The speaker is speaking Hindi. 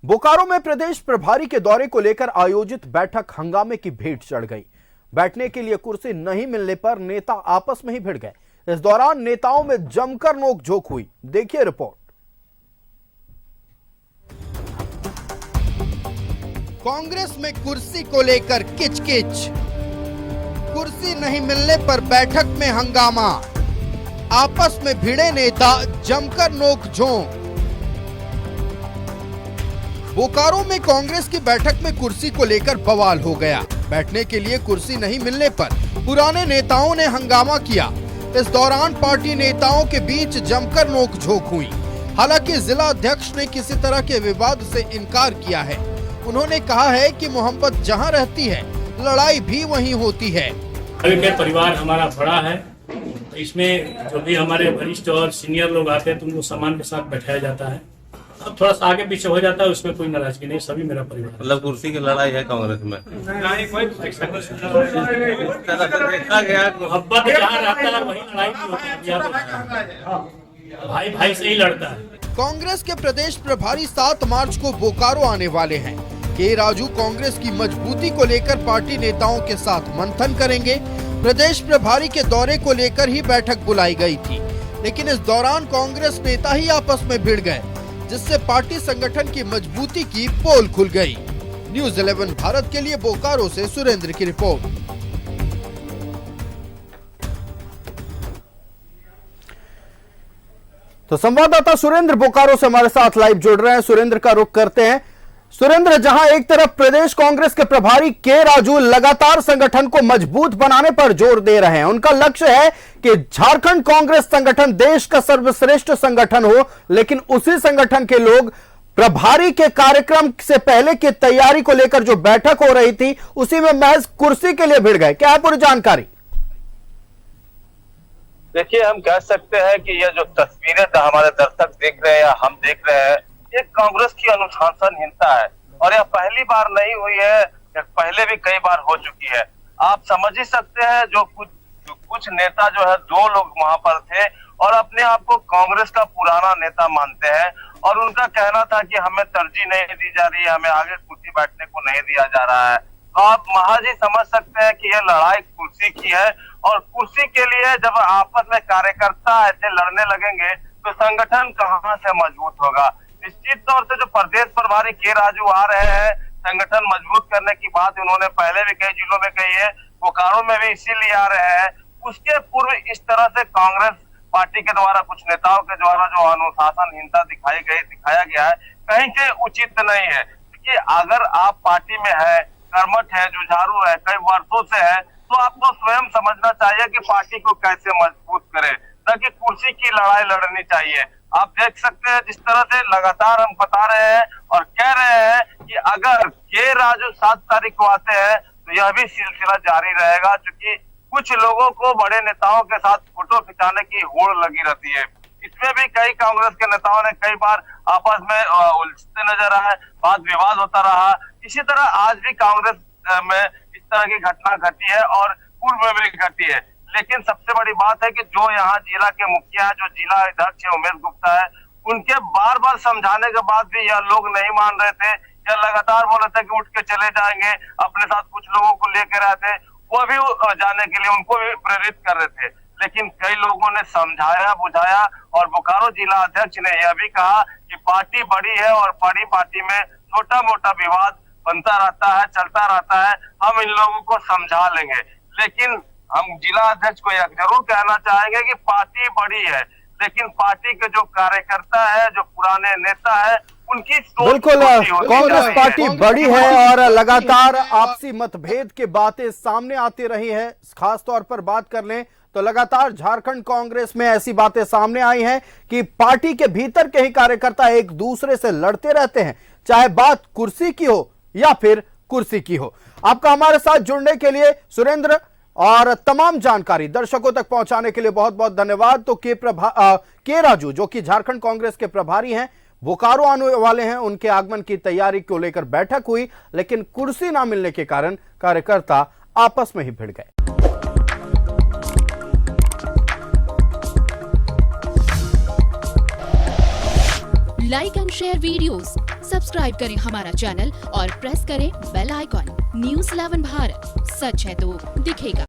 बोकारो में प्रदेश प्रभारी के दौरे को लेकर आयोजित बैठक हंगामे की भेंट चढ़ गई। बैठने के लिए कुर्सी नहीं मिलने पर नेता आपस में ही भिड़ गए। इस दौरान नेताओं में जमकर नोकझोंक हुई। देखिए रिपोर्ट। कांग्रेस में कुर्सी को लेकर किचकिच, कुर्सी नहीं मिलने पर बैठक में हंगामा, आपस में भिड़े नेता जमकर नोकझोंक। बोकारो में कांग्रेस की बैठक में कुर्सी को लेकर बवाल हो गया। बैठने के लिए कुर्सी नहीं मिलने पर पुराने नेताओं ने हंगामा किया। इस दौरान पार्टी नेताओं के बीच जमकर नोकझोंक हुई। हालांकि जिला अध्यक्ष ने किसी तरह के विवाद से इनकार किया है। उन्होंने कहा है कि मोहब्बत जहां रहती है, लड़ाई भी वहीं होती है। परिवार हमारा बड़ा है, इसमें जो भी हमारे वरिष्ठ और सीनियर लोग आते हैं तो उनको सम्मान के साथ बैठाया जाता है। अब थोड़ा सा आगे पीछे हो जाता है, उसमें कोई नाराजगी नहीं, सभी मेरा परिवार। मतलब कुर्सी की लड़ाई है कांग्रेस में? मोहब्बत जहाँ रहता है वही लड़ाई भी होती है। भाई भाई से ही लड़ता है। कांग्रेस के प्रदेश प्रभारी 7 मार्च को बोकारो आने वाले हैं। के राजू कांग्रेस की मजबूती को लेकर पार्टी नेताओं के साथ मंथन करेंगे। प्रदेश प्रभारी के दौरे को लेकर ही बैठक बुलाई गई थी, लेकिन इस दौरान कांग्रेस नेता ही आपस में भिड़ गए, जिससे पार्टी संगठन की मजबूती की पोल खुल गई। न्यूज़ 11 भारत के लिए बोकारो से सुरेंद्र की रिपोर्ट। तो संवाददाता सुरेंद्र बोकारो से हमारे साथ लाइव जुड़ रहे हैं। सुरेंद्र का रुख करते हैं। सुरेंद्र, जहां एक तरफ प्रदेश कांग्रेस के प्रभारी के राजू लगातार संगठन को मजबूत बनाने पर जोर दे रहे हैं, उनका लक्ष्य है कि झारखंड कांग्रेस संगठन देश का सर्वश्रेष्ठ संगठन हो, लेकिन उसी संगठन के लोग प्रभारी के कार्यक्रम से पहले की तैयारी को लेकर जो बैठक हो रही थी, उसी में महज कुर्सी के लिए भिड़ गए। क्या है पूरी जानकारी? देखिए, हम कह सकते हैं कि ये जो तस्वीरें हमारे दर्शक देख रहे हैं या हम देख रहे हैं, ये कांग्रेस की अनुशासनहीनता है और यह पहली बार नहीं हुई है, पहले भी कई बार हो चुकी है। आप समझ ही सकते हैं, जो कुछ नेता जो है, 2 लोग वहां पर थे और अपने आप को कांग्रेस का पुराना नेता मानते हैं और उनका कहना था कि हमें तरजीह नहीं दी जा रही है, हमें आगे कुर्सी बैठने को नहीं दिया जा रहा है। तो आप महाज ही समझ सकते हैं कि यह लड़ाई कुर्सी की है और कुर्सी के लिए जब आपस में कार्यकर्ता ऐसे लड़ने लगेंगे तो संगठन कहां से मजबूत होगा। निश्चित तौर से जो प्रदेश प्रभारी के राजू आ रहे हैं, संगठन मजबूत करने की बात उन्होंने पहले भी कई जिलों में कही है, बोकारो में भी इसीलिए आ रहे हैं। उसके पूर्व इस तरह से कांग्रेस पार्टी के द्वारा कुछ नेताओं के द्वारा जो अनुशासनहीनता दिखाया गया है, कहीं से उचित नहीं है। कि अगर आप पार्टी में है, कर्मठ है, जुझारू है, कई वर्षों से है, तो आपको स्वयं समझना चाहिए कि पार्टी को कैसे मजबूत करे, न कि कुर्सी की लड़ाई लड़नी चाहिए। आप देख सकते हैं जिस तरह से लगातार हम बता रहे हैं और कह रहे हैं कि अगर के राजू 7 तारीख को आते हैं तो यह भी सिलसिला जारी रहेगा, क्योंकि कुछ लोगों को बड़े नेताओं के साथ फोटो खिंचाने की होड़ लगी रहती है। इसमें भी कई कांग्रेस के नेताओं ने कई बार आपस में उलझते नजर आए, वाद विवाद होता रहा। इसी तरह आज भी कांग्रेस में इस तरह की घटना घटी है और पूर्व में भी घटी है। लेकिन सबसे बड़ी बात है कि जो यहाँ जिला के मुखिया है, जो जिला अध्यक्ष है उमेश गुप्ता है, उनके बार बार समझाने के बाद भी यह लोग नहीं मान रहे थे। यह लगातार बोल रहे थे कि उठ के चले जाएंगे, अपने साथ कुछ लोगों को लेकर आए थे, वो भी जाने के लिए उनको भी प्रेरित कर रहे थे। लेकिन कई लोगों ने समझाया बुझाया और बोकारो जिला अध्यक्ष ने यह भी कहा कि पार्टी बड़ी है और बड़ी पार्टी में छोटा मोटा विवाद बनता रहता है, चलता रहता है, हम इन लोगों को समझा लेंगे। लेकिन हम जिला अध्यक्ष को यह जरूर कहना चाहेंगे कि पार्टी बड़ी है, लेकिन पार्टी के जो कार्यकर्ता है, जो पुराने नेता है, उनकी बिल्कुल कांग्रेस पार्टी बड़ी है और लगातार आपसी मतभेद की बातें सामने आती रही है। खास तौर पर बात कर लें तो लगातार झारखंड कांग्रेस में ऐसी बातें सामने आई हैं कि पार्टी के भीतर के ही कार्यकर्ता एक दूसरे से लड़ते रहते हैं, चाहे बात कुर्सी की हो या फिर कुर्सी की हो। आपका हमारे साथ जुड़ने के लिए सुरेंद्र और तमाम जानकारी दर्शकों तक पहुंचाने के लिए बहुत बहुत धन्यवाद। तो के राजू जो कि झारखंड कांग्रेस के प्रभारी हैं, बोकारो आने वाले हैं, उनके आगमन की तैयारी को लेकर बैठक हुई, लेकिन कुर्सी ना मिलने के कारण कार्यकर्ता आपस में ही भिड़ गए। Like and share videos, subscribe करें हमारा चैनल और प्रेस करें बेल आइकॉन। News 11 भारत, सच है तो दिखेगा।